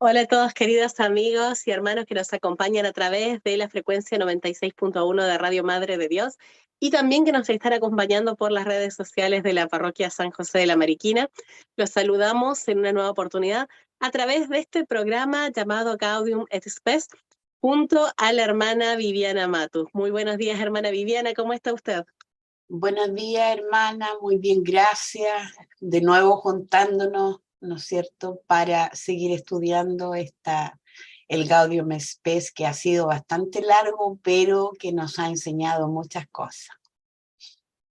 Hola a todos queridos amigos y hermanos que nos acompañan a través de la frecuencia 96.1 de Radio Madre de Dios y también que nos están acompañando por las redes sociales de la Parroquia San José de la Mariquina. Los saludamos en una nueva oportunidad a través de este programa llamado Gaudium et Spes junto a la hermana Viviana Matus. Muy buenos días, hermana Viviana, ¿cómo está usted? Buenos días, hermana, muy bien, gracias. De nuevo juntándonos, ¿no es cierto?, para seguir estudiando el Gaudium et Spes, que ha sido bastante largo, pero que nos ha enseñado muchas cosas.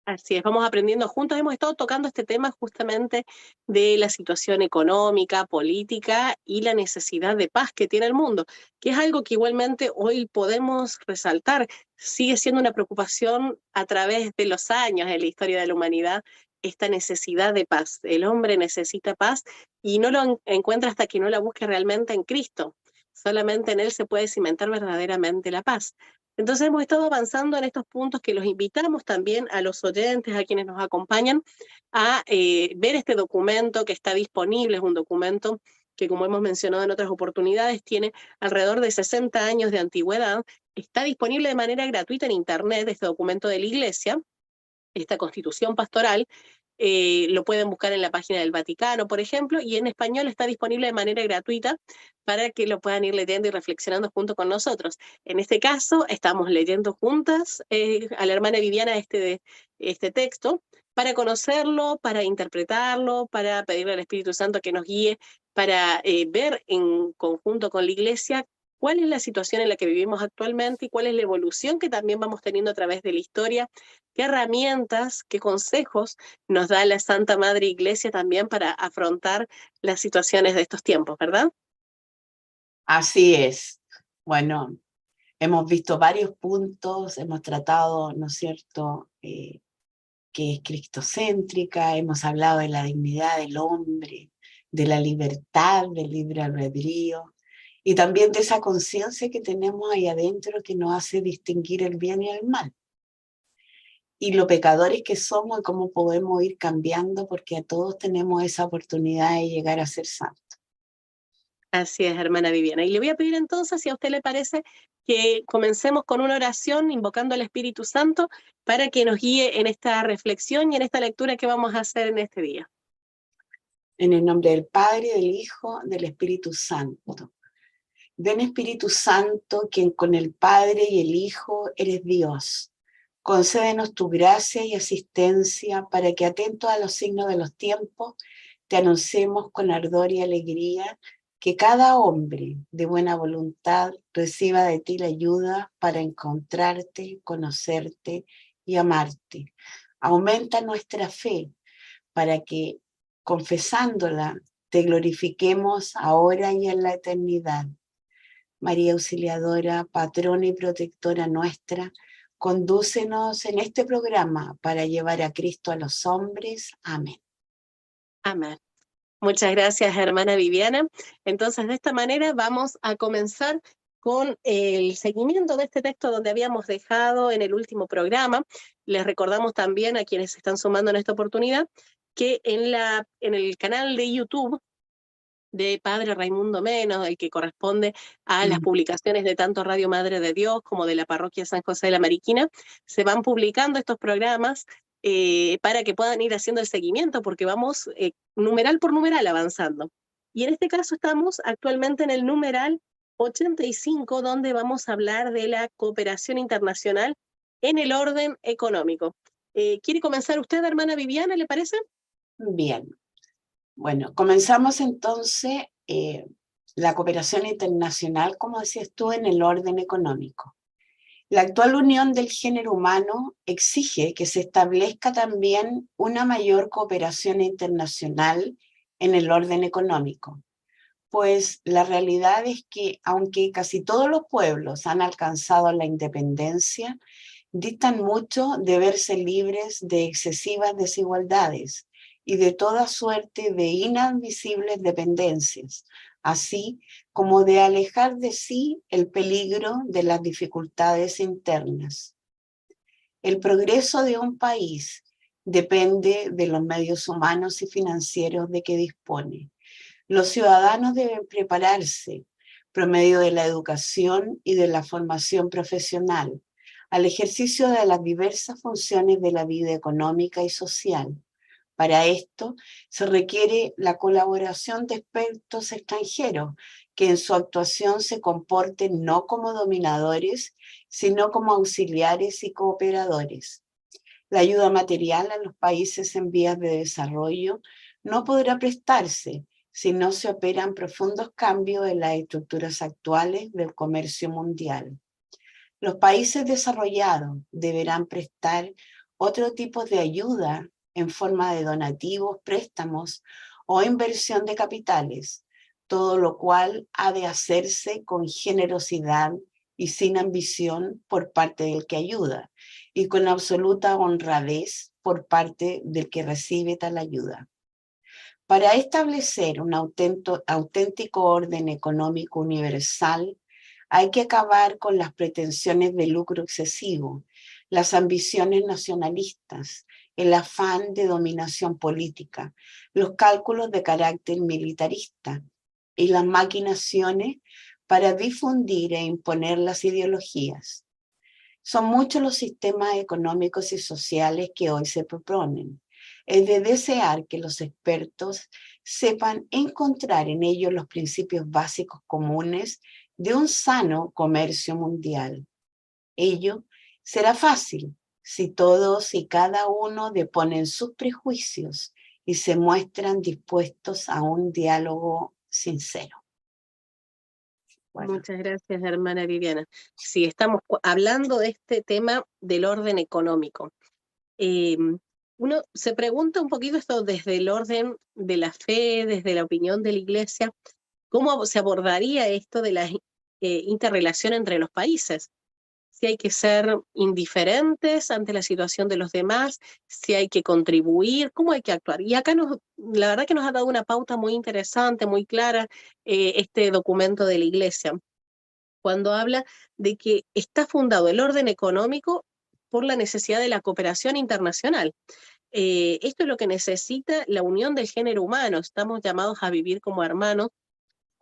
Así es, vamos aprendiendo juntos. Hemos estado tocando este tema justamente de la situación económica, política y la necesidad de paz que tiene el mundo, que es algo que igualmente hoy podemos resaltar. Sigue siendo una preocupación a través de los años en la historia de la humanidad, esta necesidad de paz. El hombre necesita paz y no lo encuentra hasta que no la busque realmente en Cristo. Solamente en Él se puede cimentar verdaderamente la paz. Entonces hemos estado avanzando en estos puntos que los invitamos también a los oyentes, a quienes nos acompañan, a ver este documento que está disponible. Es un documento que, como hemos mencionado en otras oportunidades, tiene alrededor de 60 años de antigüedad. Está disponible de manera gratuita en Internet, este documento de la Iglesia, esta constitución pastoral. Lo pueden buscar en la página del Vaticano, por ejemplo, y en español está disponible de manera gratuita para que lo puedan ir leyendo y reflexionando junto con nosotros. En este caso, estamos leyendo juntas a la hermana Viviana este texto para conocerlo, para interpretarlo, para pedirle al Espíritu Santo que nos guíe, para ver en conjunto con la Iglesia cuál es la situación en la que vivimos actualmente y cuál es la evolución que también vamos teniendo a través de la historia, qué herramientas, qué consejos nos da la Santa Madre Iglesia también para afrontar las situaciones de estos tiempos, ¿verdad? Así es. Bueno, hemos visto varios puntos, hemos tratado, ¿no es cierto?, que es cristocéntrica, hemos hablado de la dignidad del hombre, de la libertad, del libre albedrío, y también de esa conciencia que tenemos ahí adentro que nos hace distinguir el bien y el mal. Y lo pecadores que somos y cómo podemos ir cambiando, porque a todos tenemos esa oportunidad de llegar a ser santos. Así es, hermana Viviana. Y le voy a pedir entonces, si a usted le parece, que comencemos con una oración invocando al Espíritu Santo para que nos guíe en esta reflexión y en esta lectura que vamos a hacer en este día. En el nombre del Padre, del Hijo, del Espíritu Santo. Ven, Espíritu Santo, quien con el Padre y el Hijo eres Dios. Concédenos tu gracia y asistencia para que, atentos a los signos de los tiempos, te anunciemos con ardor y alegría que cada hombre de buena voluntad reciba de ti la ayuda para encontrarte, conocerte y amarte. Aumenta nuestra fe para que, confesándola, te glorifiquemos ahora y en la eternidad. María Auxiliadora, patrona y protectora nuestra, condúcenos en este programa para llevar a Cristo a los hombres. Amén. Amén. Muchas gracias, hermana Viviana. Entonces, de esta manera vamos a comenzar con el seguimiento de este texto donde habíamos dejado en el último programa. Les recordamos también a quienes se están sumando en esta oportunidad que en el canal de YouTube de Padre Raimundo Menos, el que corresponde a las publicaciones de tanto Radio Madre de Dios como de la Parroquia San José de la Mariquina, se van publicando estos programas para que puedan ir haciendo el seguimiento, porque vamos numeral por numeral avanzando. Y en este caso estamos actualmente en el numeral 85, donde vamos a hablar de la cooperación internacional en el orden económico. ¿Quiere comenzar usted, hermana Viviana, le parece? Bien. Bueno, comenzamos entonces la cooperación internacional, como decías tú, en el orden económico. La actual unión del género humano exige que se establezca también una mayor cooperación internacional en el orden económico, pues la realidad es que, aunque casi todos los pueblos han alcanzado la independencia, distan mucho de verse libres de excesivas desigualdades y de toda suerte de inadmisibles dependencias, así como de alejar de sí el peligro de las dificultades internas. El progreso de un país depende de los medios humanos y financieros de que dispone, Los ciudadanos deben prepararse por medio de la educación y de la formación profesional al ejercicio de las diversas funciones de la vida económica y social. Para esto se requiere la colaboración de expertos extranjeros que en su actuación se comporten no como dominadores, sino como auxiliares y cooperadores. La ayuda material a los países en vías de desarrollo no podrá prestarse si no se operan profundos cambios en las estructuras actuales del comercio mundial. Los países desarrollados deberán prestar otro tipo de ayuda en forma de donativos, préstamos o inversión de capitales, todo lo cual ha de hacerse con generosidad y sin ambición por parte del que ayuda, y con absoluta honradez por parte del que recibe tal ayuda. Para establecer un auténtico orden económico universal, hay que acabar con las pretensiones de lucro excesivo, las ambiciones nacionalistas, el afán de dominación política, los cálculos de carácter militarista y las maquinaciones para difundir e imponer las ideologías. Son muchos los sistemas económicos y sociales que hoy se proponen. Es de desear que los expertos sepan encontrar en ellos los principios básicos comunes de un sano comercio mundial. Ello será fácil si todos y cada uno deponen sus prejuicios y se muestran dispuestos a un diálogo sincero. Bueno. Muchas gracias, hermana Viviana. Sí, estamos hablando de este tema del orden económico. Uno se pregunta un poquito esto desde el orden de la fe, desde la opinión de la Iglesia, ¿cómo se abordaría esto de la interrelación entre los países? Si hay que ser indiferentes ante la situación de los demás, si hay que contribuir, cómo hay que actuar. Y acá la verdad que nos ha dado una pauta muy interesante, muy clara, este documento de la Iglesia, cuando habla de que está fundado el orden económico por la necesidad de la cooperación internacional. Esto es lo que necesita la unión del género humano. Estamos llamados a vivir como hermanos,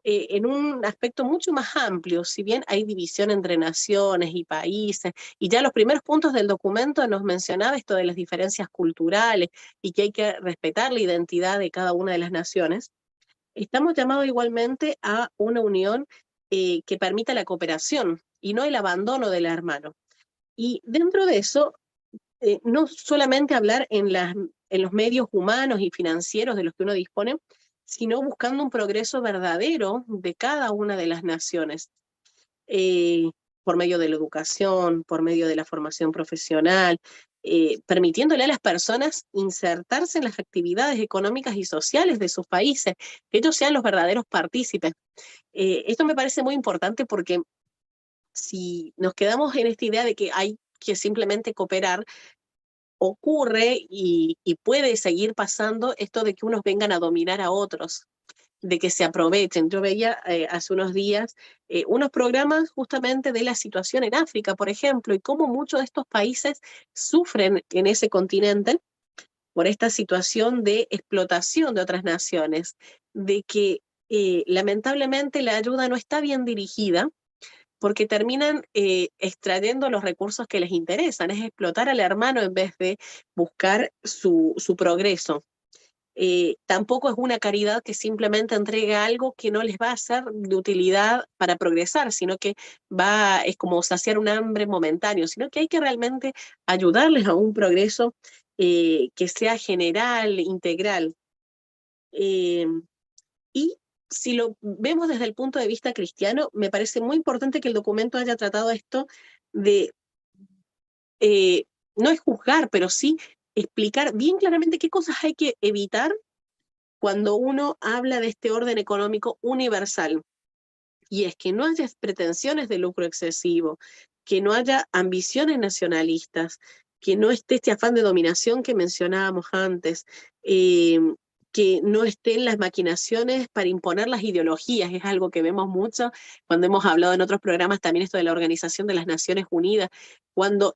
en un aspecto mucho más amplio, si bien hay división entre naciones y países, y ya los primeros puntos del documento nos mencionaba esto de las diferencias culturales y que hay que respetar la identidad de cada una de las naciones. Estamos llamados igualmente a una unión que permita la cooperación y no el abandono del hermano. Y dentro de eso, no solamente hablar en los medios humanos y financieros de los que uno dispone, sino buscando un progreso verdadero de cada una de las naciones, por medio de la educación, por medio de la formación profesional, permitiéndole a las personas insertarse en las actividades económicas y sociales de sus países, que ellos sean los verdaderos partícipes. Esto me parece muy importante porque si nos quedamos en esta idea de que hay que simplemente cooperar, ocurre y puede seguir pasando esto de que unos vengan a dominar a otros, de que se aprovechen. Yo veía hace unos días unos programas justamente de la situación en África, por ejemplo, y cómo muchos de estos países sufren en ese continente por esta situación de explotación de otras naciones, de que lamentablemente la ayuda no está bien dirigida, porque terminan extrayendo los recursos que les interesan, es explotar al hermano en vez de buscar su progreso. Tampoco es una caridad que simplemente entrega algo que no les va a ser de utilidad para progresar, sino que es como saciar un hambre momentáneo, sino que hay que realmente ayudarles a un progreso que sea general, integral. Y si lo vemos desde el punto de vista cristiano, me parece muy importante que el documento haya tratado esto de, no es juzgar, pero sí explicar bien claramente qué cosas hay que evitar cuando uno habla de este orden económico universal. Y es que no haya pretensiones de lucro excesivo, que no haya ambiciones nacionalistas, que no esté este afán de dominación que mencionábamos antes, que no estén las maquinaciones para imponer las ideologías. Es algo que vemos mucho cuando hemos hablado en otros programas también esto de la Organización de las Naciones Unidas, cuando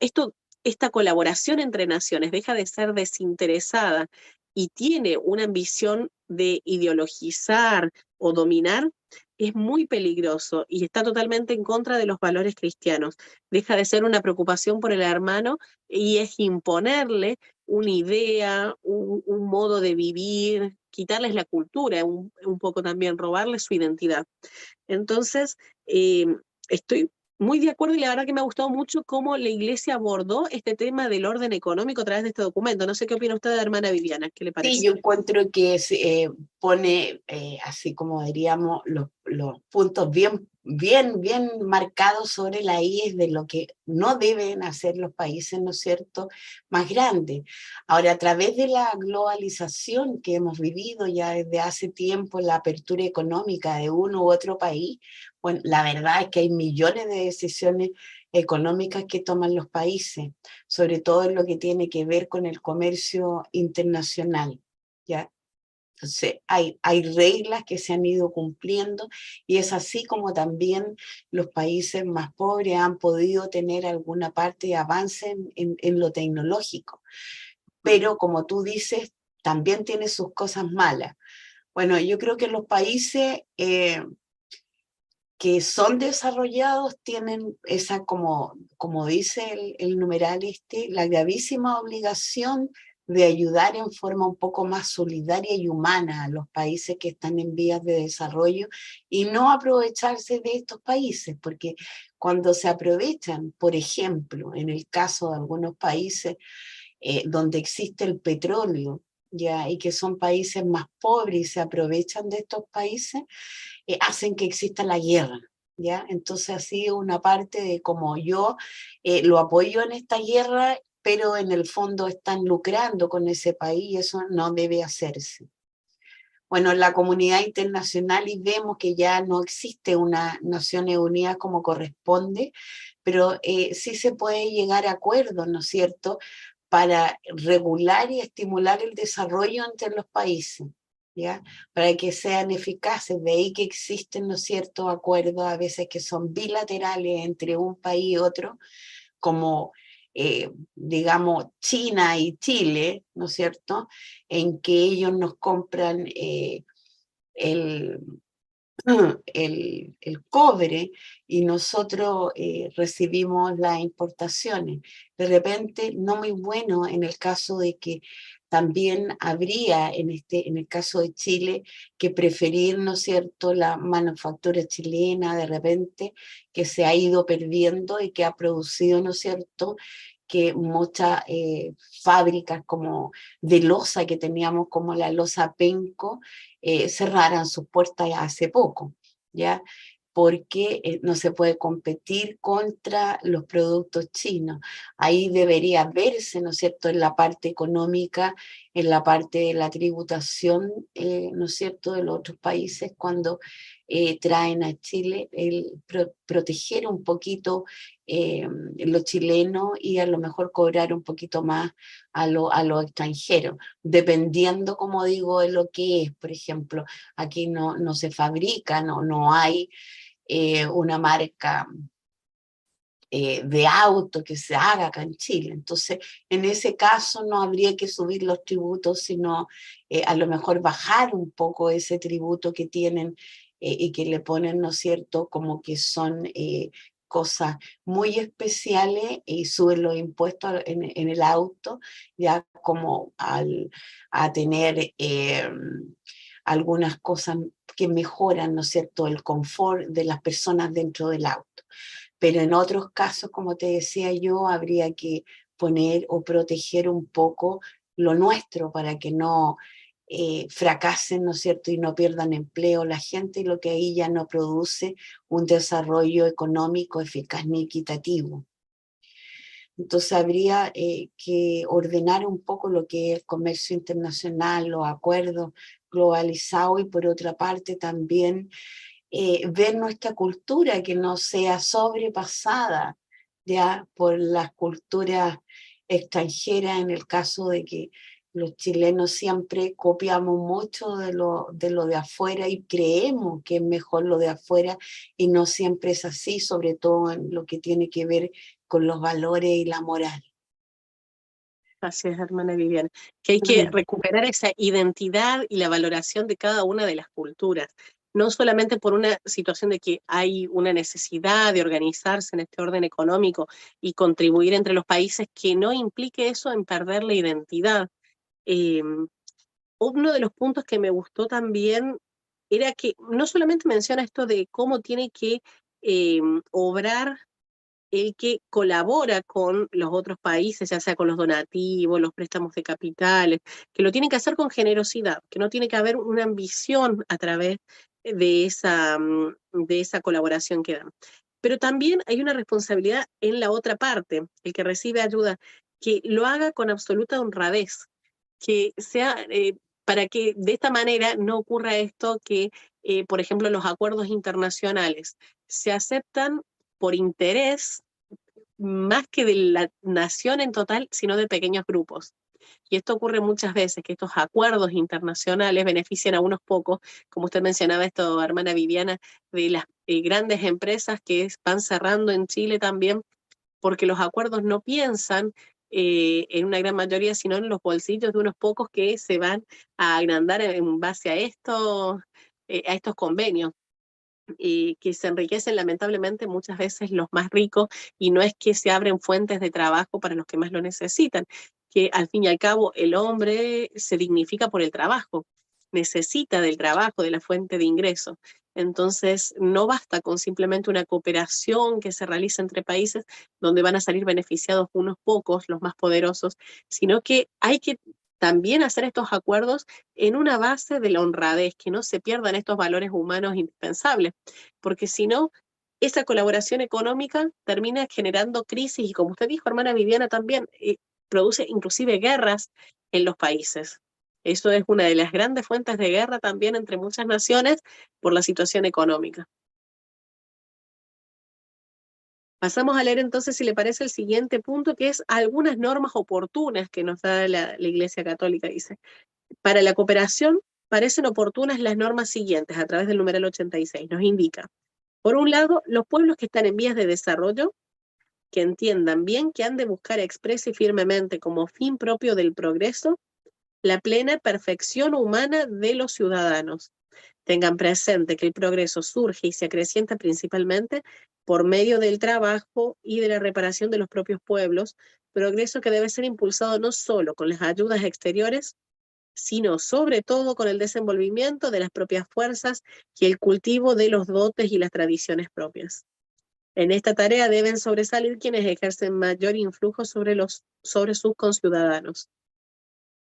esta colaboración entre naciones deja de ser desinteresada y tiene una ambición de ideologizar o dominar es muy peligroso y está totalmente en contra de los valores cristianos. Deja de ser una preocupación por el hermano y es imponerle una idea, un modo de vivir, quitarles la cultura, un poco también robarles su identidad. Entonces, estoy muy de acuerdo y la verdad que me ha gustado mucho cómo la Iglesia abordó este tema del orden económico a través de este documento. No sé qué opina usted, hermana Viviana, ¿qué le Sí, parece? yo encuentro que pone, así como diríamos, los puntos bien marcados sobre la I de lo que no deben hacer los países, ¿no es cierto?, más grandes. Ahora, a través de la globalización que hemos vivido ya desde hace tiempo, la apertura económica de uno u otro país, bueno, la verdad es que hay millones de decisiones económicas que toman los países, sobre todo en lo que tiene que ver con el comercio internacional, ¿ya? Entonces, hay reglas que se han ido cumpliendo y es así como también los países más pobres han podido tener alguna parte de avance en lo tecnológico. Pero como tú dices, también tiene sus cosas malas. Bueno, yo creo que los países que son desarrollados tienen esa, como dice el numeral la gravísima obligación de ayudar en forma un poco más solidaria y humana a los países que están en vías de desarrollo y no aprovecharse de estos países, porque cuando se aprovechan, por ejemplo, en el caso de algunos países donde existe el petróleo, ya, y que son países más pobres y se aprovechan de estos países, hacen que exista la guerra, ¿ya? Entonces así una parte de como yo lo apoyo en esta guerra, pero en el fondo están lucrando con ese país y eso no debe hacerse. Bueno, en la comunidad internacional y vemos que ya no existe una Naciones Unidas como corresponde, pero sí se puede llegar a acuerdos, ¿no es cierto?, para regular y estimular el desarrollo entre los países, ¿ya? Para que sean eficaces. De ahí que existen, ¿no es cierto?, acuerdos a veces que son bilaterales entre un país y otro, como, digamos, China y Chile, ¿no es cierto?, en que ellos nos compran el, el cobre y nosotros recibimos las importaciones. De repente, no muy bueno en el caso de que también habría, en el caso de Chile, que preferir, ¿no es cierto?, la manufactura chilena de repente, que se ha ido perdiendo y que ha producido, ¿no es cierto?, que muchas fábricas como de loza que teníamos, como la loza Penco, cerraran sus puertas hace poco, ¿ya? Porque no se puede competir contra los productos chinos. Ahí debería verse, ¿no es cierto?, en la parte económica, en la parte de la tributación, ¿no es cierto?, de los otros países cuando traen a Chile, el proteger un poquito los chilenos y a lo mejor cobrar un poquito más a los extranjeros, dependiendo, como digo, de lo que es. Por ejemplo, aquí no se fabrica, no hay una marca de auto que se haga acá en Chile. Entonces, en ese caso no habría que subir los tributos, sino a lo mejor bajar un poco ese tributo que tienen y que le ponen, ¿no es cierto?, como que son cosas muy especiales y suben los impuestos en el auto, ya como a tener algunas cosas que mejoran, ¿no es cierto?, el confort de las personas dentro del auto. Pero en otros casos, como te decía yo, habría que poner o proteger un poco lo nuestro para que no fracasen, ¿no es cierto?, y no pierdan empleo la gente, y lo que ahí ya no produce un desarrollo económico eficaz ni equitativo. Entonces habría que ordenar un poco lo que es el comercio internacional, los acuerdos globalizados y por otra parte también ver nuestra cultura que no sea sobrepasada ya por las culturas extranjeras, en el caso de que los chilenos siempre copiamos mucho de lo de afuera y creemos que es mejor lo de afuera y no siempre es así, sobre todo en lo que tiene que ver con los valores y la moral. Así es, hermana Viviana, que hay que recuperar esa identidad y la valoración de cada una de las culturas, no solamente por una situación de que hay una necesidad de organizarse en este orden económico y contribuir entre los países, que no implique eso en perder la identidad. Eh, Uno de los puntos que me gustó también era que no solamente menciona esto de cómo tiene que obrar el que colabora con los otros países, ya sea con los donativos, los préstamos de capitales, que lo tiene que hacer con generosidad, que no tiene que haber una ambición a través de esa colaboración que dan. Pero también hay una responsabilidad en la otra parte, el que recibe ayuda, que lo haga con absoluta honradez, que sea, para que de esta manera no ocurra esto que, por ejemplo, los acuerdos internacionales se aceptan por interés más que de la nación en total, sino de pequeños grupos. Y esto ocurre muchas veces, que estos acuerdos internacionales benefician a unos pocos, como usted mencionaba esto, hermana Viviana, de las grandes empresas que van cerrando en Chile también, porque los acuerdos no piensan en una gran mayoría, sino en los bolsillos de unos pocos que se van a agrandar en base a estos convenios. Que se enriquecen lamentablemente muchas veces los más ricos, y no es que se abren fuentes de trabajo para los que más lo necesitan, que al fin y al cabo el hombre se dignifica por el trabajo, necesita del trabajo, de la fuente de ingreso. Entonces no basta con simplemente una cooperación que se realice entre países donde van a salir beneficiados unos pocos, los más poderosos, sino que hay que también hacer estos acuerdos en una base de la honradez, que no se pierdan estos valores humanos indispensables, porque si no, esa colaboración económica termina generando crisis y, como usted dijo, hermana Viviana, también produce inclusive guerras en los países. Eso es una de las grandes fuentes de guerra también entre muchas naciones por la situación económica. Pasamos a leer entonces, si le parece, el siguiente punto, que es algunas normas oportunas que nos da la Iglesia Católica. Dice: para la cooperación parecen oportunas las normas siguientes, a través del numeral 86. Nos indica, por un lado, los pueblos que están en vías de desarrollo, que entiendan bien que han de buscar expresa y firmemente como fin propio del progreso la plena perfección humana de los ciudadanos. Tengan presente que el progreso surge y se acrecienta principalmente por medio del trabajo y de la reparación de los propios pueblos, progreso que debe ser impulsado no solo con las ayudas exteriores, sino sobre todo con el desenvolvimiento de las propias fuerzas y el cultivo de los dotes y las tradiciones propias. En esta tarea deben sobresalir quienes ejercen mayor influjo sobre sus conciudadanos.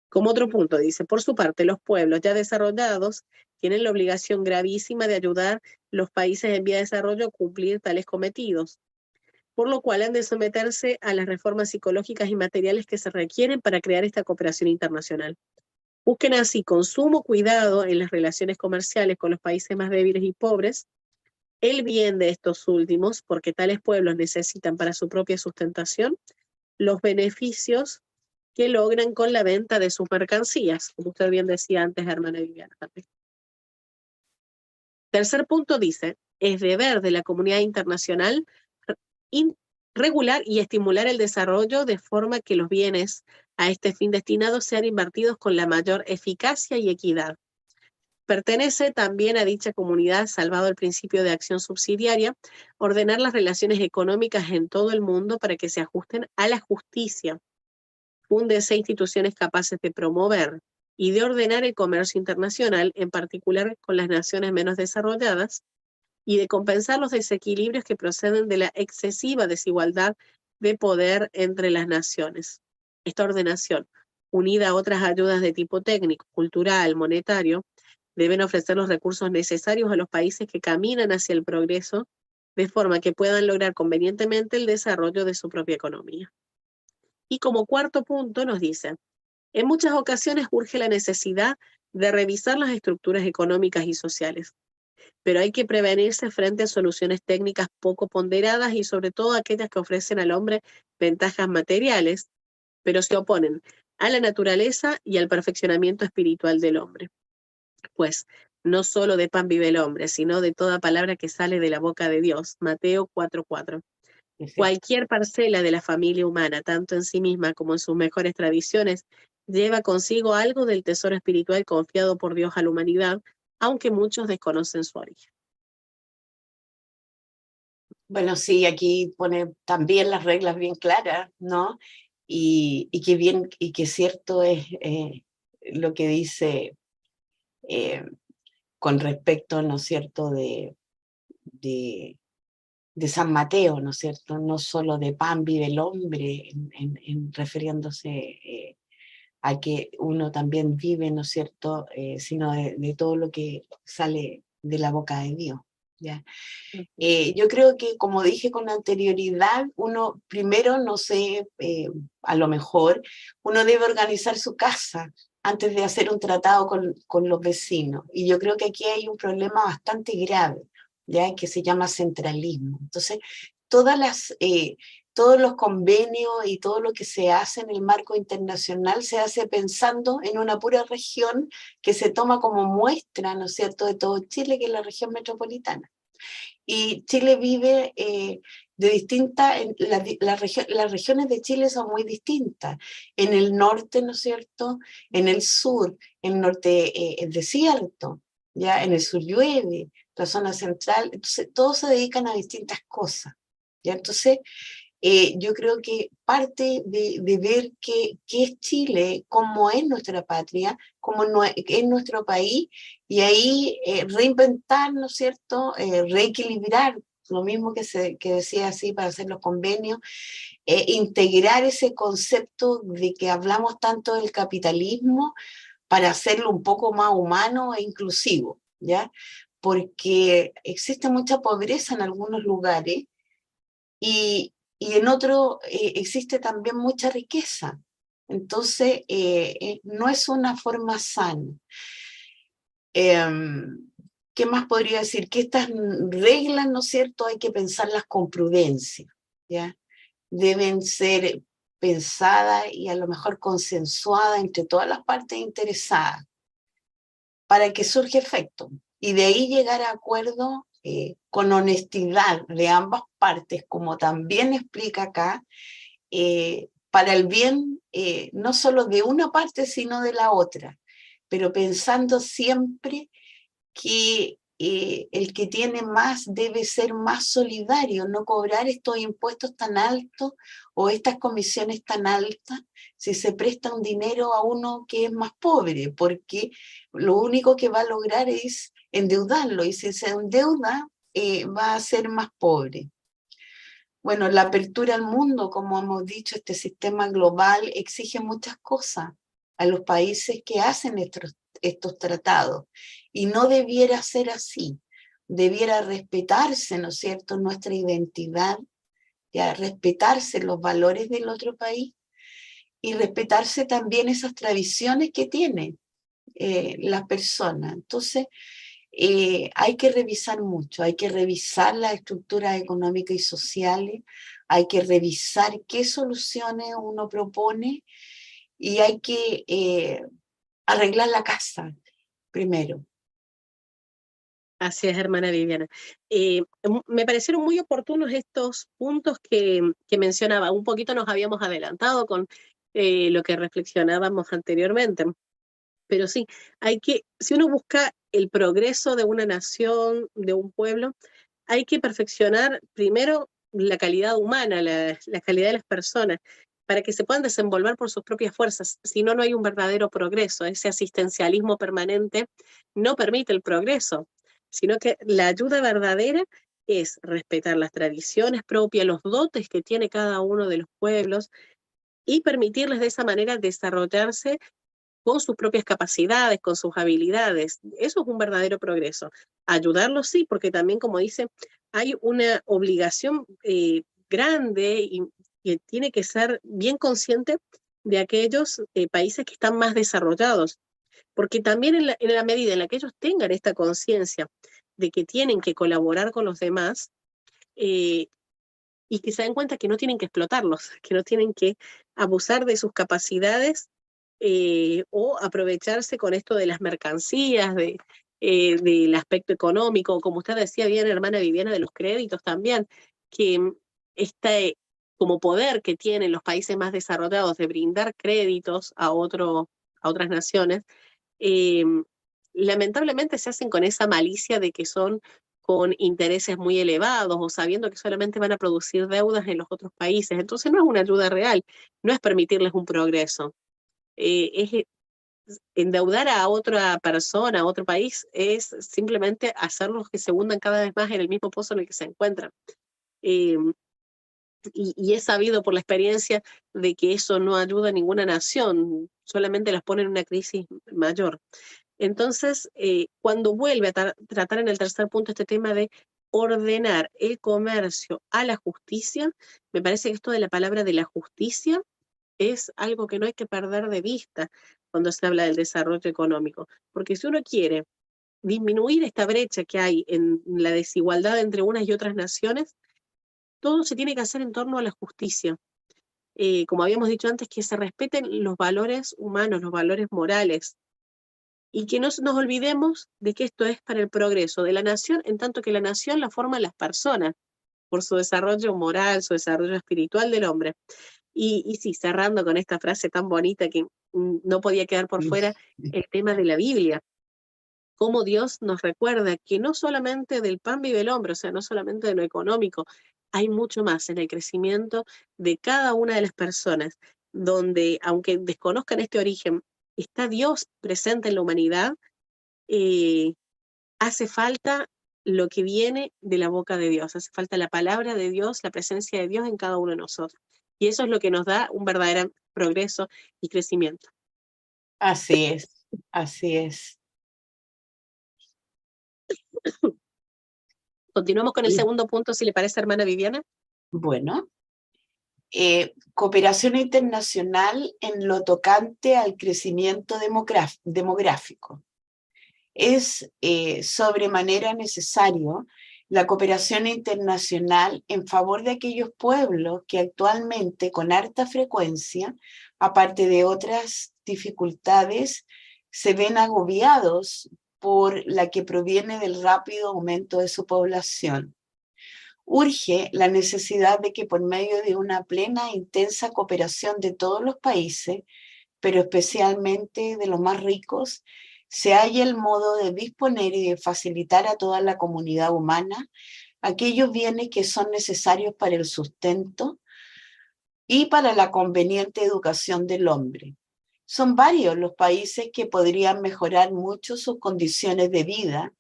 Como otro punto, dice, por su parte, los pueblos ya desarrollados tienen la obligación gravísima de ayudar a los países en vía de desarrollo a cumplir tales cometidos, por lo cual han de someterse a las reformas psicológicas y materiales que se requieren para crear esta cooperación internacional. Busquen así con sumo cuidado en las relaciones comerciales con los países más débiles y pobres el bien de estos últimos, porque tales pueblos necesitan para su propia sustentación los beneficios que logran con la venta de sus mercancías, como usted bien decía antes, hermana Viviana. Tercer punto dice, es deber de la comunidad internacional regular y estimular el desarrollo de forma que los bienes a este fin destinados sean invertidos con la mayor eficacia y equidad. Pertenece también a dicha comunidad, salvado el principio de acción subsidiaria, ordenar las relaciones económicas en todo el mundo para que se ajusten a la justicia. Fúndese instituciones capaces de promover y de ordenar el comercio internacional, en particular con las naciones menos desarrolladas, y de compensar los desequilibrios que proceden de la excesiva desigualdad de poder entre las naciones. Esta ordenación, unida a otras ayudas de tipo técnico, cultural, monetario, deben ofrecer los recursos necesarios a los países que caminan hacia el progreso, de forma que puedan lograr convenientemente el desarrollo de su propia economía. Y como cuarto punto nos dice, en muchas ocasiones urge la necesidad de revisar las estructuras económicas y sociales, pero hay que prevenirse frente a soluciones técnicas poco ponderadas y sobre todo aquellas que ofrecen al hombre ventajas materiales, pero se oponen a la naturaleza y al perfeccionamiento espiritual del hombre. Pues no solo de pan vive el hombre, sino de toda palabra que sale de la boca de Dios. Mateo 4:4. es cierto. Cualquier parcela de la familia humana, tanto en sí misma como en sus mejores tradiciones, lleva consigo algo del tesoro espiritual confiado por Dios a la humanidad, aunque muchos desconocen su origen. Bueno, sí, aquí pone también las reglas bien claras, ¿no? Y que cierto es lo que dice eh, con respecto, ¿no es cierto?, de, de San Mateo, ¿no es cierto? No solo de pan vive el hombre, refiriéndose a que uno también vive, ¿no es cierto?, sino de todo lo que sale de la boca de Dios, ¿ya? Yo creo que, como dije con anterioridad, uno primero, no sé, a lo mejor, uno debe organizar su casa antes de hacer un tratado con los vecinos. Y yo creo que aquí hay un problema bastante grave, ¿ya? Que se llama centralismo. Entonces, todos los convenios y todo lo que se hace en el marco internacional se hace pensando en una pura región que se toma como muestra, ¿no es cierto?, de todo Chile, que es la región metropolitana. Y Chile vive de distintas, las regiones de Chile son muy distintas. En el norte, ¿no es cierto? En el sur, en el norte es desierto, ¿ya? En el sur llueve, la zona central, entonces todos se dedican a distintas cosas, ¿ya? Entonces, yo creo que parte de ver qué es Chile, cómo es nuestra patria, cómo es nuestro país, y ahí reinventar, ¿no es cierto?, reequilibrar, lo mismo que decía así para hacer los convenios, integrar ese concepto de que hablamos tanto del capitalismo para hacerlo un poco más humano e inclusivo, ¿ya? Porque existe mucha pobreza en algunos lugares, y en otro existe también mucha riqueza. Entonces, no es una forma sana. ¿Qué más podría decir? Que estas reglas, ¿no es cierto?, hay que pensarlas con prudencia, ¿ya? Deben ser pensadas y a lo mejor consensuadas entre todas las partes interesadas para que surja efecto. Y de ahí llegar a acuerdos con honestidad de ambas partes, como también explica acá, para el bien no solo de una parte, sino de la otra, pero pensando siempre que el que tiene más debe ser más solidario, no cobrar estos impuestos tan altos o estas comisiones tan altas si se presta un dinero a uno que es más pobre, porque lo único que va a lograr es endeudarlo, y si se endeuda va a ser más pobre. Bueno, la apertura al mundo, como hemos dicho, este sistema global exige muchas cosas a los países que hacen estos tratados, y no debiera ser así. Debiera respetarse, ¿no es cierto?, nuestra identidad, ya, respetarse los valores del otro país y respetarse también esas tradiciones que tienen las personas. Entonces, hay que revisar mucho, hay que revisar las estructuras económicas y sociales, hay que revisar qué soluciones uno propone, y hay que arreglar la casa primero. Así es, hermana Viviana. Me parecieron muy oportunos estos puntos que mencionaba. Un poquito nos habíamos adelantado con lo que reflexionábamos anteriormente. Pero sí, si uno busca el progreso de una nación, de un pueblo, hay que perfeccionar primero la calidad humana, la calidad de las personas, para que se puedan desenvolver por sus propias fuerzas. Si no, no hay un verdadero progreso. Ese asistencialismo permanente no permite el progreso, sino que la ayuda verdadera es respetar las tradiciones propias, los dotes que tiene cada uno de los pueblos, y permitirles de esa manera desarrollarse con sus propias capacidades, con sus habilidades. Eso es un verdadero progreso. Ayudarlos sí, porque también, como dice, hay una obligación grande y que tiene que ser bien consciente de aquellos países que están más desarrollados, porque también en la medida en la que ellos tengan esta conciencia de que tienen que colaborar con los demás, eh, y que se den cuenta que no tienen que explotarlos, que no tienen que abusar de sus capacidades o aprovecharse con esto de las mercancías, del aspecto económico, como usted decía bien, hermana Viviana, de los créditos también, que este como poder que tienen los países más desarrollados de brindar créditos a otras naciones, lamentablemente se hacen con esa malicia de que son con intereses muy elevados o sabiendo que solamente van a producir deudas en los otros países. Entonces no es una ayuda real, no es permitirles un progreso. Es endeudar a otra persona, a otro país, es simplemente hacerlos que se hundan cada vez más en el mismo pozo en el que se encuentran. Eh, y es sabido por la experiencia de que eso no ayuda a ninguna nación, solamente las pone en una crisis mayor. Entonces, cuando vuelve a tratar en el tercer punto este tema de ordenar el comercio a la justicia, me parece que esto de la palabra de la justicia es algo que no hay que perder de vista cuando se habla del desarrollo económico, porque si uno quiere disminuir esta brecha que hay en la desigualdad entre unas y otras naciones, todo se tiene que hacer en torno a la justicia. Como habíamos dicho antes, que se respeten los valores humanos, los valores morales, y que no nos olvidemos de que esto es para el progreso de la nación, en tanto que la nación la forman las personas, por su desarrollo moral, su desarrollo espiritual del hombre. Y sí, cerrando con esta frase tan bonita que no podía quedar por fuera, el tema de la Biblia, cómo Dios nos recuerda que no solamente del pan vive el hombre, o sea, no solamente de lo económico, hay mucho más en el crecimiento de cada una de las personas, donde, aunque desconozcan este origen, está Dios presente en la humanidad, eh, hace falta lo que viene de la boca de Dios, hace falta la palabra de Dios, la presencia de Dios en cada uno de nosotros. Y eso es lo que nos da un verdadero progreso y crecimiento. Así es, así es. Continuamos con el Y segundo punto, si le parece, hermana Viviana. bueno, cooperación internacional en lo tocante al crecimiento demográfico. Es sobremanera necesario la cooperación internacional en favor de aquellos pueblos que actualmente con harta frecuencia, aparte de otras dificultades, se ven agobiados por la que proviene del rápido aumento de su población. Urge la necesidad de que por medio de una plena e intensa cooperación de todos los países, pero especialmente de los más ricos, se halle el modo de disponer y de facilitar a toda la comunidad humana aquellos bienes que son necesarios para el sustento y para la conveniente educación del hombre. Son varios los países que podrían mejorar mucho sus condiciones de vida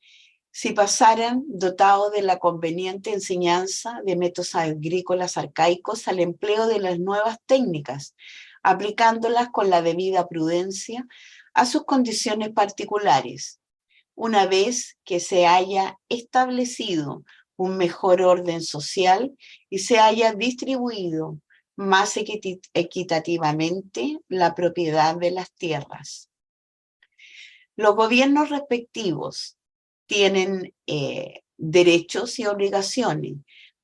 si pasaran dotados de la conveniente enseñanza de métodos agrícolas arcaicos al empleo de las nuevas técnicas, aplicándolas con la debida prudencia a sus condiciones particulares. Una vez que se haya establecido un mejor orden social y se haya distribuido más equitativamente la propiedad de las tierras. Los gobiernos respectivos tienen derechos y obligaciones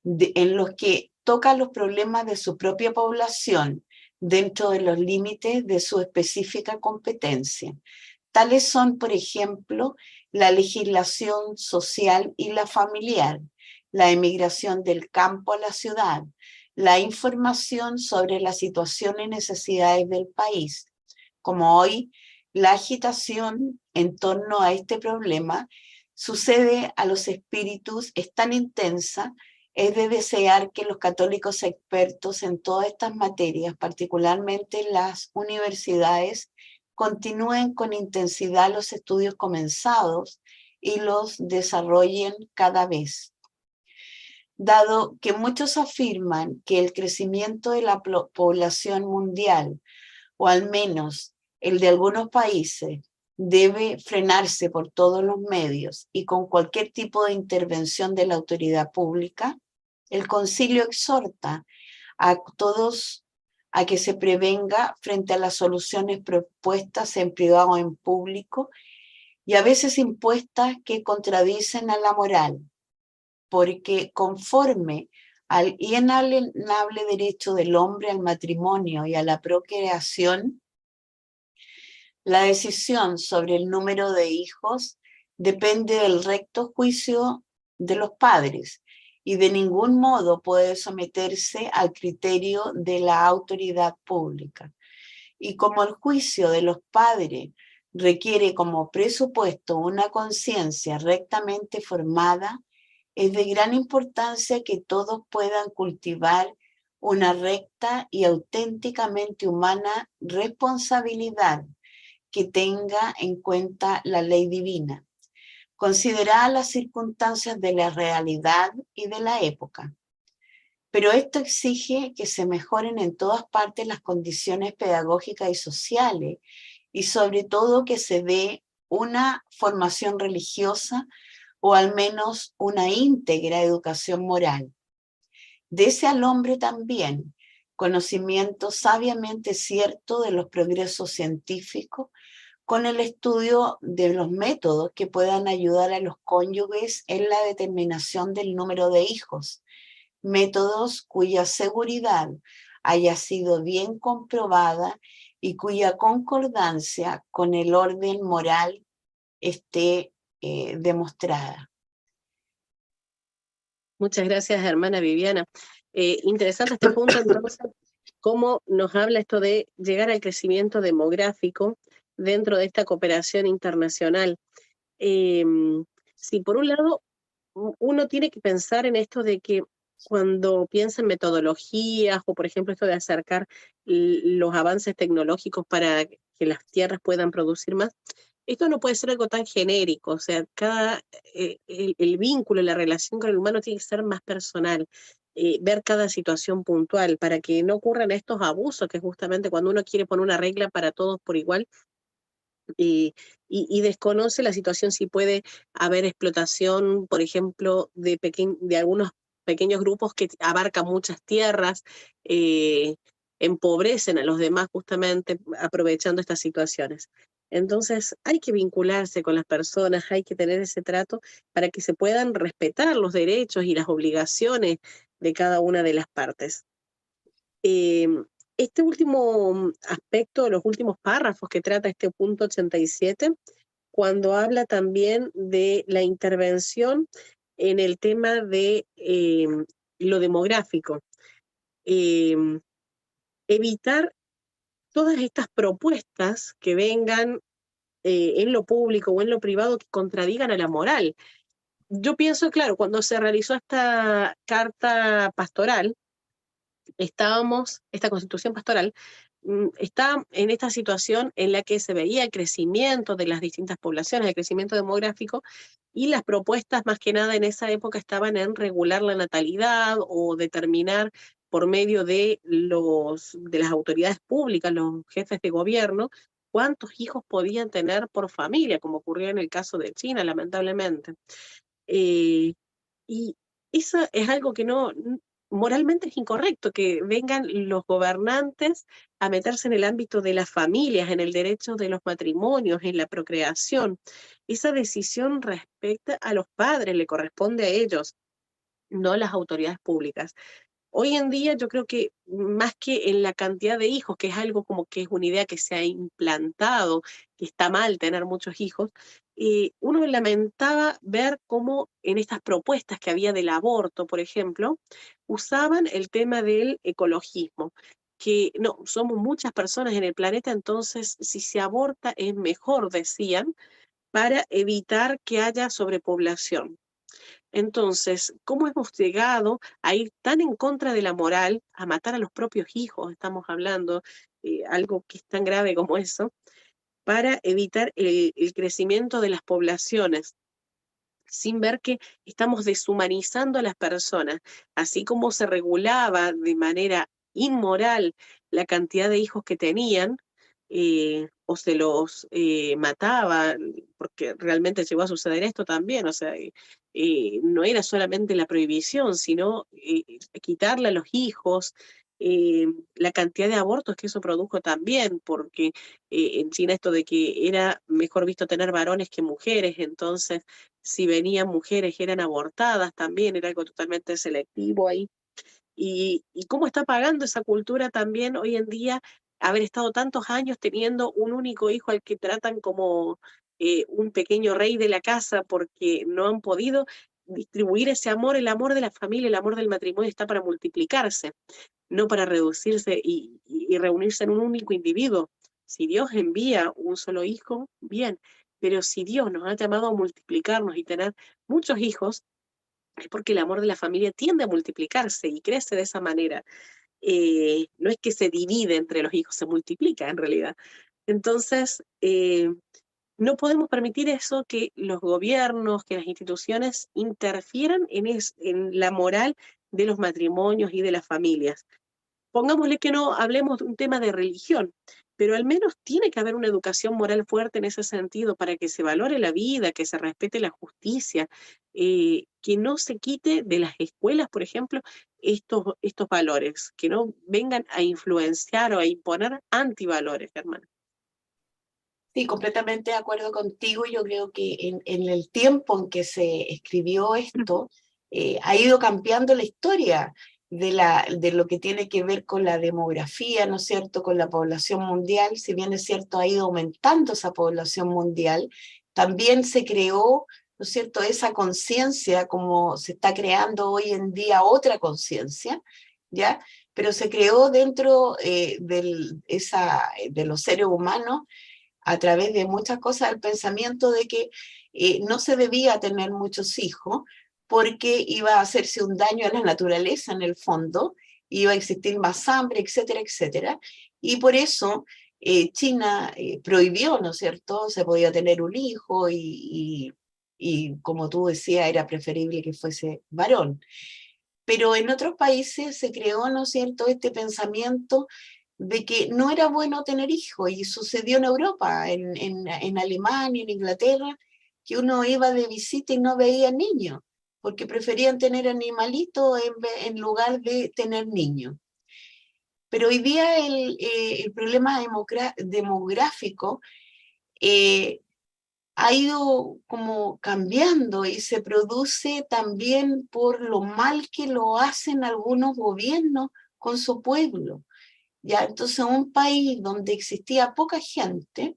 en los que tocan los problemas de su propia población dentro de los límites de su específica competencia. Tales son, por ejemplo, la legislación social y la familiar, la emigración del campo a la ciudad, la información sobre la situación y necesidades del país. Como hoy, la agitación en torno a este problema sucede a los espíritus es tan intensa, es de desear que los católicos expertos en todas estas materias, particularmente en las universidades, continúen con intensidad los estudios comenzados y los desarrollen cada vez. Dado que muchos afirman que el crecimiento de la población mundial, o al menos el de algunos países, debe frenarse por todos los medios y con cualquier tipo de intervención de la autoridad pública, el concilio exhorta a todos a que se prevenga frente a las soluciones propuestas en privado o en público y a veces impuestas que contradicen a la moral, porque conforme al inalienable derecho del hombre al matrimonio y a la procreación, la decisión sobre el número de hijos depende del recto juicio de los padres y de ningún modo puede someterse al criterio de la autoridad pública. Y como el juicio de los padres requiere como presupuesto una conciencia rectamente formada, es de gran importancia que todos puedan cultivar una recta y auténticamente humana responsabilidad que tenga en cuenta la ley divina, consideradas las circunstancias de la realidad y de la época. Pero esto exige que se mejoren en todas partes las condiciones pedagógicas y sociales, y sobre todo que se dé una formación religiosa o al menos una íntegra educación moral. Dese al hombre también conocimiento sabiamente cierto de los progresos científicos, con el estudio de los métodos que puedan ayudar a los cónyuges en la determinación del número de hijos, métodos cuya seguridad haya sido bien comprobada y cuya concordancia con el orden moral esté demostrada. Muchas gracias, hermana Viviana. Interesante este punto, entonces, cómo nos habla esto de llegar al crecimiento demográfico dentro de esta cooperación internacional. Si por un lado uno tiene que pensar en esto de que cuando piensa en metodologías o por ejemplo esto de acercar los avances tecnológicos para que las tierras puedan producir más, esto no puede ser algo tan genérico, o sea, el vínculo, la relación con el humano tiene que ser más personal, ver cada situación puntual para que no ocurran estos abusos, que justamente cuando uno quiere poner una regla para todos por igual, y desconoce la situación si puede haber explotación, por ejemplo, de algunos pequeños grupos que abarcan muchas tierras, empobrecen a los demás justamente aprovechando estas situaciones. Entonces hay que vincularse con las personas, hay que tener ese trato para que se puedan respetar los derechos y las obligaciones de cada una de las partes. Este último aspecto, los últimos párrafos que trata este punto 87, cuando habla también de la intervención en el tema de lo demográfico, evitar todas estas propuestas que vengan en lo público o en lo privado que contradigan a la moral. Yo pienso, claro, cuando se realizó esta carta pastoral, esta constitución pastoral, está en esta situación en la que se veía el crecimiento de las distintas poblaciones, el crecimiento demográfico, y las propuestas más que nada en esa época estaban en regular la natalidad o determinar por medio de las autoridades públicas, los jefes de gobierno, cuántos hijos podían tener por familia, como ocurrió en el caso de China, lamentablemente. Y eso es algo que moralmente es incorrecto, que vengan los gobernantes a meterse en el ámbito de las familias, en el derecho de los matrimonios, en la procreación. Esa decisión respecta a los padres, le corresponde a ellos, no a las autoridades públicas. Hoy en día yo creo que más que en la cantidad de hijos, que es algo como que es una idea que se ha implantado, que está mal tener muchos hijos, uno lamentaba ver cómo en estas propuestas que había del aborto, por ejemplo, usaban el tema del ecologismo, que no, somos muchas personas en el planeta, entonces si se aborta es mejor, decían, para evitar que haya sobrepoblación. Entonces, ¿cómo hemos llegado a ir tan en contra de la moral, a matar a los propios hijos? Estamos hablando algo que es tan grave como eso, para evitar el crecimiento de las poblaciones, sin ver que estamos deshumanizando a las personas, así como se regulaba de manera inmoral la cantidad de hijos que tenían, o se los mataba, porque realmente llegó a suceder esto también, o sea, no era solamente la prohibición, sino quitarle a los hijos, la cantidad de abortos que eso produjo también, porque en China esto de que era mejor visto tener varones que mujeres, entonces si venían mujeres eran abortadas también, era algo totalmente selectivo ahí. Y cómo está pagando esa cultura también hoy en día haber estado tantos años teniendo un único hijo al que tratan como un pequeño rey de la casa porque no han podido distribuir ese amor, el amor de la familia, el amor del matrimonio está para multiplicarse, no para reducirse y reunirse en un único individuo. Si Dios envía un solo hijo, bien, pero si Dios nos ha llamado a multiplicarnos y tener muchos hijos, es porque el amor de la familia tiende a multiplicarse y crece de esa manera. No es que se divide entre los hijos, se multiplica en realidad. Entonces, no podemos permitir eso, que los gobiernos, que las instituciones interfieran en la moral de los matrimonios y de las familias. Pongámosle que no hablemos de un tema de religión, pero al menos tiene que haber una educación moral fuerte en ese sentido para que se valore la vida, que se respete la justicia, que no se quite de las escuelas, por ejemplo, estos valores, que no vengan a influenciar o a imponer antivalores, hermano. Sí, completamente de acuerdo contigo. Yo creo que en el tiempo en que se escribió esto, ha ido cambiando la historia de lo que tiene que ver con la demografía, ¿no es cierto?, con la población mundial. Si bien es cierto, ha ido aumentando esa población mundial, también se creó, ¿no es cierto?, esa conciencia, como se está creando hoy en día otra conciencia, ¿ya? Pero se creó dentro de los seres humanos a través de muchas cosas el pensamiento de que no se debía tener muchos hijos porque iba a hacerse un daño a la naturaleza en el fondo, iba a existir más hambre, etcétera, etcétera. Y por eso China prohibió, ¿no es cierto? Se podía tener un hijo y como tú decías, era preferible que fuese varón. Pero en otros países se creó, ¿no es cierto?, este pensamiento de que no era bueno tener hijos, y sucedió en Europa, en Alemania, en Inglaterra, que uno iba de visita y no veía niños, porque preferían tener animalitos en lugar de tener niños. Pero hoy día el problema demográfico ha ido como cambiando y se produce también por lo mal que lo hacen algunos gobiernos con su pueblo. Ya, entonces un país donde existía poca gente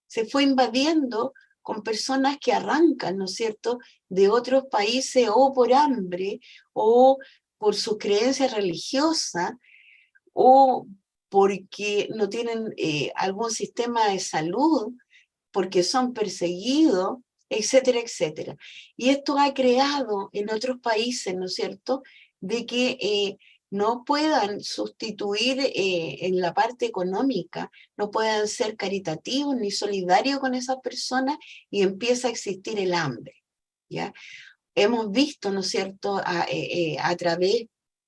se fue invadiendo con personas que arrancan, ¿no es cierto?, de otros países o por hambre o por sus creencias religiosas o porque no tienen algún sistema de salud, porque son perseguidos, etcétera, etcétera. Y esto ha creado en otros países, ¿no es cierto?, de que no puedan sustituir en la parte económica, no puedan ser caritativos ni solidarios con esas personas y empieza a existir el hambre, ¿ya? Hemos visto, ¿no es cierto?, a través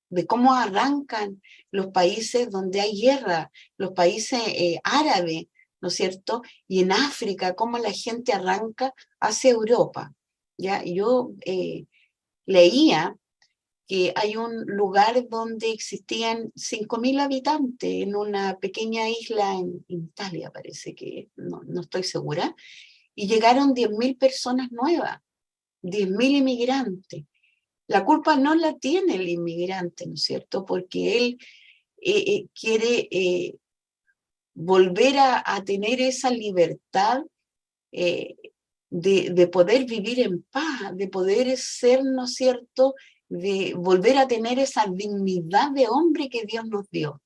de cómo arrancan los países donde hay guerra, los países árabes, ¿no es cierto?, y en África, cómo la gente arranca hacia Europa, ¿ya? Yo leía que hay un lugar donde existían 5.000 habitantes en una pequeña isla en Italia, parece que, no estoy segura, y llegaron 10.000 personas nuevas, 10.000 inmigrantes. La culpa no la tiene el inmigrante, ¿no es cierto?, porque él quiere volver a tener esa libertad eh, de poder vivir en paz, de poder ser, ¿no es cierto?, de volver a tener esa dignidad de hombre que Dios nos dio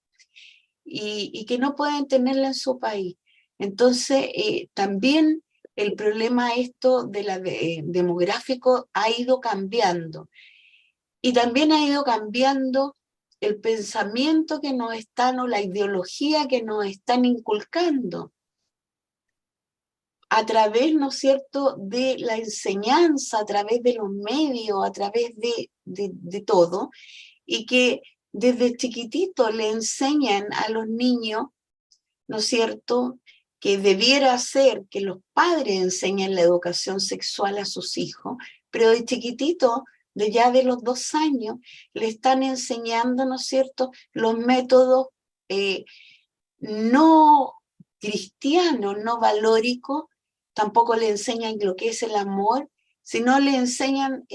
y que no pueden tenerla en su país. Entonces, también el problema esto demográfico ha ido cambiando. Y también ha ido cambiando el pensamiento que nos están, o la ideología que nos están inculcando a través, ¿no es cierto?, de la enseñanza, a través de los medios, a través de todo, y que desde chiquitito le enseñan a los niños, ¿no es cierto?, que debiera ser que los padres enseñen la educación sexual a sus hijos, pero de chiquitito, de los 2 años, le están enseñando, ¿no es cierto?, los métodos no cristianos, no valóricos, tampoco le enseñan lo que es el amor, sino le enseñan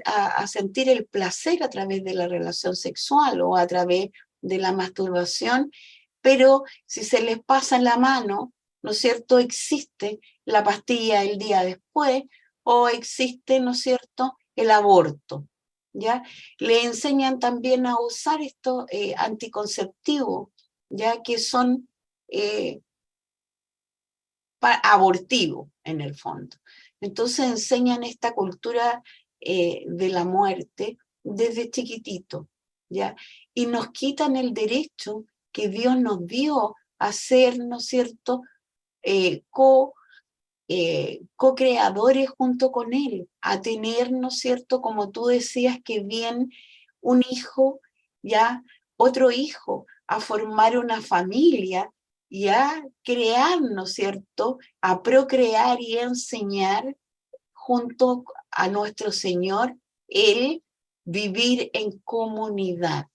a sentir el placer a través de la relación sexual o a través de la masturbación, pero si se les pasa la mano, ¿no es cierto?, existe la pastilla el día después, o existe, ¿no es cierto?, el aborto, ¿ya? Le enseñan también a usar estos anticonceptivos, ya que son abortivos en el fondo. Entonces enseñan esta cultura de la muerte desde chiquitito, ¿ya? Y nos quitan el derecho que Dios nos dio a ser, ¿no es cierto?, co-creadores junto con Él, a tener, ¿no es cierto?, como tú decías, que bien un hijo, ya otro hijo, a formar una familia y a crear, ¿no es cierto?, a procrear y a enseñar junto a nuestro Señor, el vivir en comunidad,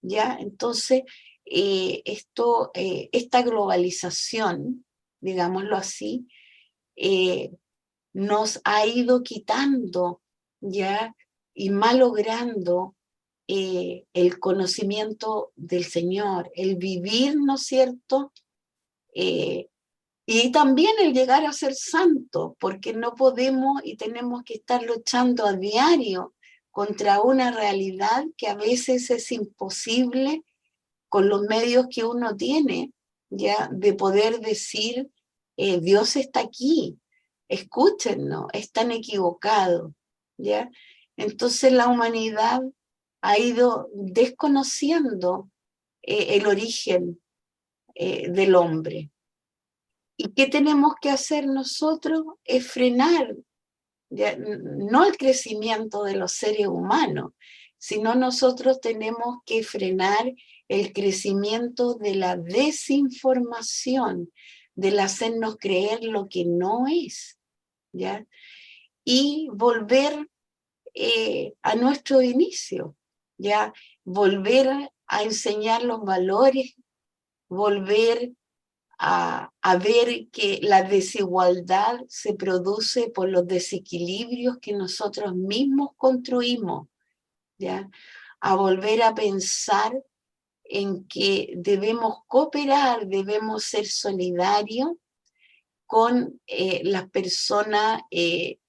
¿ya? Entonces, esta globalización, digámoslo así, nos ha ido quitando, ¿ya? Y malogrando el conocimiento del Señor, el vivir, ¿no es cierto?, y también el llegar a ser santo, porque no podemos y tenemos que estar luchando a diario contra una realidad que a veces es imposible con los medios que uno tiene, ya, de poder decir, Dios está aquí, escúchennos, están equivocados, ¿ya? Entonces la humanidad ha ido desconociendo el origen del hombre. ¿Y qué tenemos que hacer nosotros? Es frenar, ya, no el crecimiento de los seres humanos, sino nosotros tenemos que frenar el crecimiento de la desinformación, del hacernos creer lo que no es, ¿ya? Y volver a nuestro inicio, ¿ya? Volver a enseñar los valores, volver a ver que la desigualdad se produce por los desequilibrios que nosotros mismos construimos, ¿ya? A volver a pensar en que debemos cooperar, debemos ser solidarios con las personas que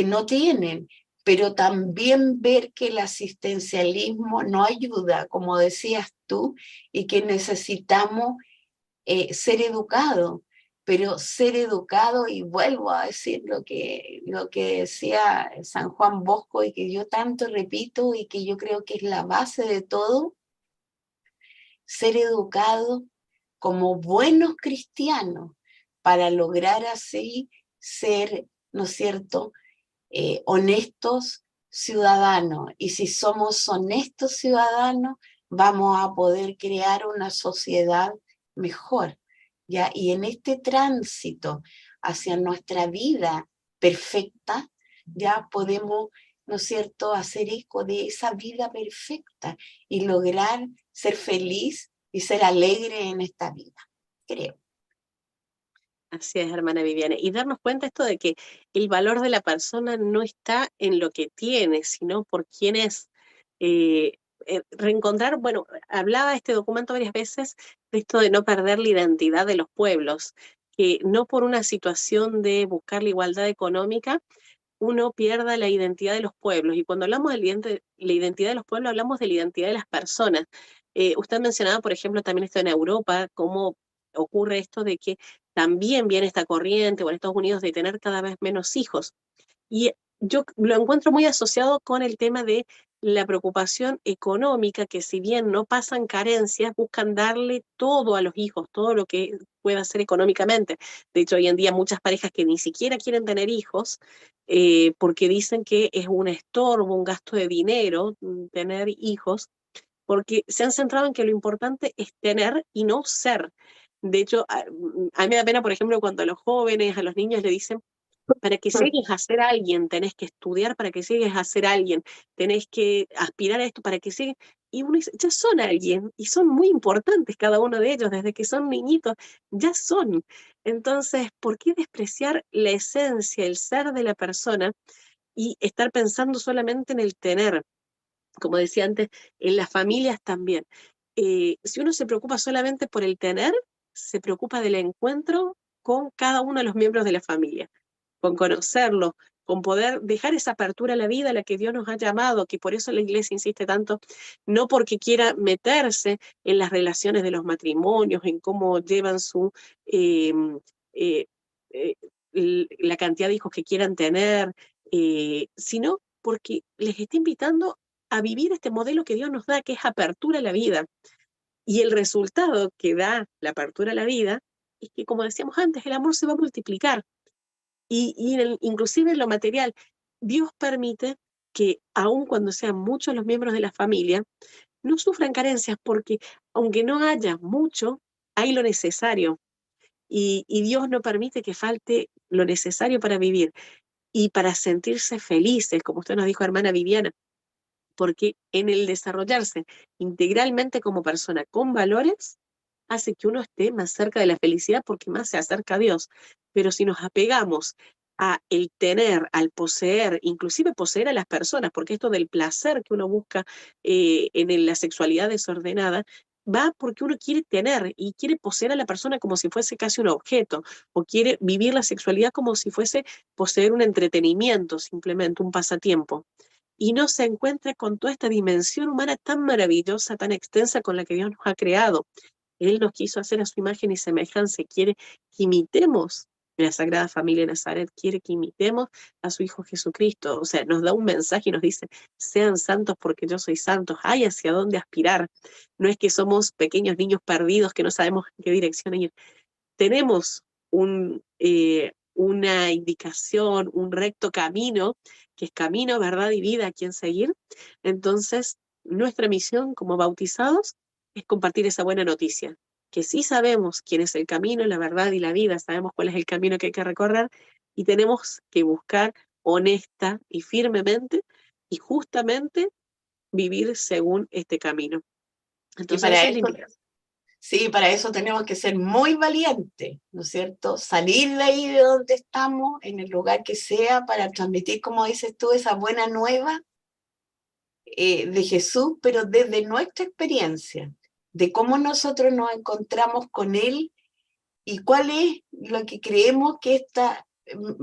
no tienen, pero también ver que el asistencialismo no ayuda, como decías tú, y que necesitamos ser educado, pero ser educado, y vuelvo a decir lo que decía San Juan Bosco y que yo tanto repito y que yo creo que es la base de todo, ser educado como buenos cristianos para lograr así ser, ¿no es cierto?, honestos ciudadanos. Y si somos honestos ciudadanos, vamos a poder crear una sociedad mejor, ¿ya? Y en este tránsito hacia nuestra vida perfecta, ya podemos, ¿no es cierto?, hacer eco de esa vida perfecta y lograr ser feliz y ser alegre en esta vida, creo. Así es, hermana Viviane. Y darnos cuenta esto de que el valor de la persona no está en lo que tiene, sino por quién es. Reencontrar, bueno, hablaba este documento varias veces de esto de no perder la identidad de los pueblos, que no por una situación de buscar la igualdad económica uno pierda la identidad de los pueblos. Y cuando hablamos de la identidad de los pueblos, hablamos de la identidad de las personas. Usted mencionaba, por ejemplo, también esto en Europa, cómo ocurre esto de que también viene esta corriente, o en Estados Unidos, de tener cada vez menos hijos. Y yo lo encuentro muy asociado con el tema de la preocupación económica, que si bien no pasan carencias, buscan darle todo a los hijos, todo lo que pueda hacer económicamente. De hecho, hoy en día muchas parejas que ni siquiera quieren tener hijos, porque dicen que es un estorbo, un gasto de dinero, tener hijos, porque se han centrado en que lo importante es tener y no ser. De hecho, a mí me da pena, por ejemplo, cuando a los jóvenes, a los niños le dicen, para que llegues a ser alguien, tenés que estudiar para que llegues a ser alguien, tenés que aspirar a esto para que llegues. Y uno dice, ya son alguien, y son muy importantes cada uno de ellos, desde que son niñitos, ya son. Entonces, ¿por qué despreciar la esencia, el ser de la persona y estar pensando solamente en el tener? Como decía antes, en las familias también. Si uno se preocupa solamente por el tener, se preocupa del encuentro con cada uno de los miembros de la familia, con conocerlo, con poder dejar esa apertura a la vida a la que Dios nos ha llamado, que por eso la Iglesia insiste tanto, no porque quiera meterse en las relaciones de los matrimonios, en cómo llevan eh, eh, eh, la cantidad de hijos que quieran tener, sino porque les está invitando a vivir este modelo que Dios nos da, que es apertura a la vida. Y el resultado que da la apertura a la vida es que, como decíamos antes, el amor se va a multiplicar. Inclusive en lo material, Dios permite que, aun cuando sean muchos los miembros de la familia, no sufran carencias, porque aunque no haya mucho, hay lo necesario. Y Dios no permite que falte lo necesario para vivir y para sentirse felices, como usted nos dijo, hermana Viviana, porque en el desarrollarse integralmente como persona con valores, hace que uno esté más cerca de la felicidad porque más se acerca a Dios. Pero si nos apegamos a el tener, al poseer, inclusive poseer a las personas, porque esto del placer que uno busca en la sexualidad desordenada, va porque uno quiere tener y quiere poseer a la persona como si fuese casi un objeto, o quiere vivir la sexualidad como si fuese poseer un entretenimiento, simplemente un pasatiempo, y no se encuentra con toda esta dimensión humana tan maravillosa, tan extensa con la que Dios nos ha creado. Él nos quiso hacer a su imagen y semejanza, quiere que imitemos la Sagrada Familia de Nazaret, quiere que imitemos a su Hijo Jesucristo. O sea, nos da un mensaje y nos dice, sean santos porque yo soy santo. Hay hacia dónde aspirar. No es que somos pequeños niños perdidos que no sabemos en qué dirección ir. Tenemos una indicación, un recto camino, que es camino, verdad y vida a quien seguir. Entonces, nuestra misión como bautizados es compartir esa buena noticia, que sí sabemos quién es el camino, la verdad y la vida, sabemos cuál es el camino que hay que recorrer y tenemos que buscar honesta y firmemente y justamente vivir según este camino. Y Entonces, para esa es la eso, invitación. sí, para eso tenemos que ser muy valientes, ¿no es cierto? Salir de ahí de donde estamos, en el lugar que sea, para transmitir, como dices tú, esa buena nueva de Jesús, pero desde nuestra experiencia, de cómo nosotros nos encontramos con Él y cuál es lo que creemos que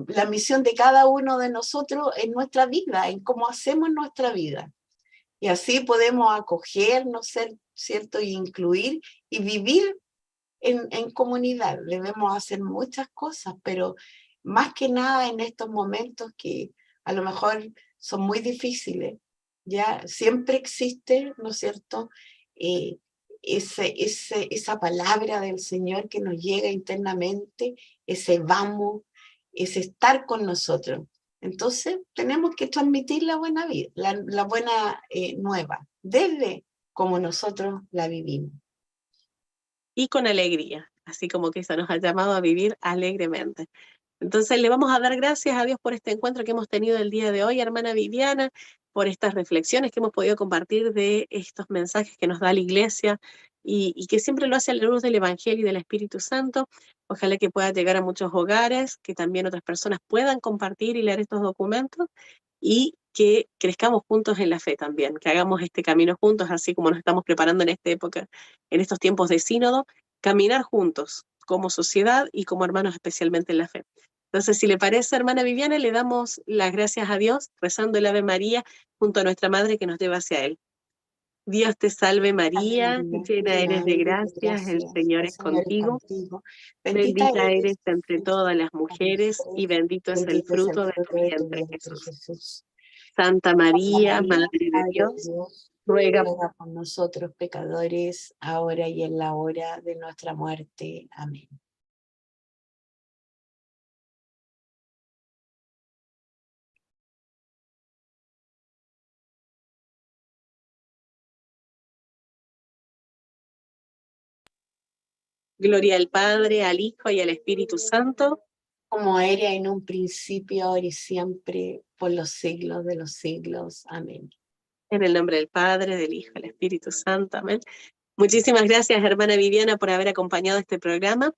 la misión de cada uno de nosotros en nuestra vida, en cómo hacemos nuestra vida. Y así podemos acogernos, ser, ¿cierto? Y incluir y vivir en comunidad. Debemos hacer muchas cosas, pero más que nada en estos momentos que a lo mejor son muy difíciles, ya siempre existe, ¿no es cierto? Eh, esa palabra del Señor que nos llega internamente, ese vamos, ese estar con nosotros. Entonces tenemos que transmitir la buena vida, la buena nueva, desde como nosotros la vivimos. Y con alegría, así como que eso nos ha llamado a vivir alegremente. Entonces le vamos a dar gracias a Dios por este encuentro que hemos tenido el día de hoy, hermana Viviana, por estas reflexiones que hemos podido compartir de estos mensajes que nos da la Iglesia y que siempre lo hace a la luz del Evangelio y del Espíritu Santo. Ojalá que pueda llegar a muchos hogares, que también otras personas puedan compartir y leer estos documentos y que crezcamos juntos en la fe también, que hagamos este camino juntos, así como nos estamos preparando en esta época, en estos tiempos de sínodo, caminar juntos como sociedad y como hermanos especialmente en la fe. Entonces, si le parece, hermana Viviana, le damos las gracias a Dios rezando el Ave María junto a nuestra Madre que nos lleva hacia Él. Dios te salve Ave María, María, llena llena eres de eres de gracia, el gracia, Señor el es Señor es contigo, contigo. Bendita bendita eres eres entre entre todas las las mujeres y mujeres, bendito es el bendito es el fruto de tu fruto de tu vientre, vientre, Jesús. Jesús. Santa Santa María, María, Madre de Madre de Dios, Dios, ruega. ruega por nosotros pecadores, ahora y en la hora de nuestra muerte. Amén. Gloria al Padre, al Hijo y al Espíritu Santo. Como era en un principio, ahora y siempre, por los siglos de los siglos. Amén. En el nombre del Padre, del Hijo, del Espíritu Santo. Amén. Muchísimas gracias, hermana Viviana, por haber acompañado este programa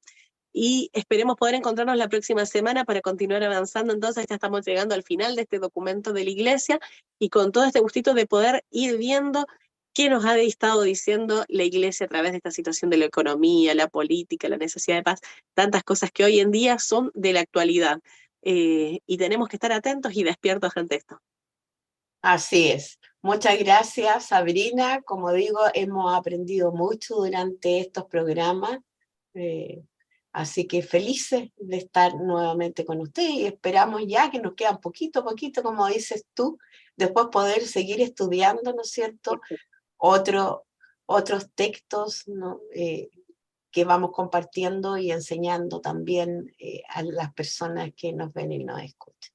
y esperemos poder encontrarnos la próxima semana para continuar avanzando. Entonces ya estamos llegando al final de este documento de la Iglesia y con todo este gustito de poder ir viendo qué nos ha estado diciendo la Iglesia a través de esta situación de la economía, la política, la necesidad de paz, tantas cosas que hoy en día son de la actualidad. y tenemos que estar atentos y despiertos ante esto. Así es. Muchas gracias, Sabrina. Como digo, hemos aprendido mucho durante estos programas. Así que felices de estar nuevamente con usted y esperamos ya que nos quedan poquito a poquito, como dices tú, después poder seguir estudiando, ¿no es cierto? Otros textos, ¿no? Que vamos compartiendo y enseñando también a las personas que nos ven y nos escuchan.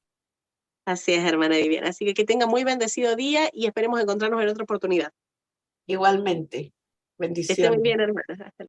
Así es, hermana Viviana. Así que tenga muy bendecido día y esperemos encontrarnos en otra oportunidad. Igualmente, Que esté muy bendiciones. bien, hermana. Hasta luego.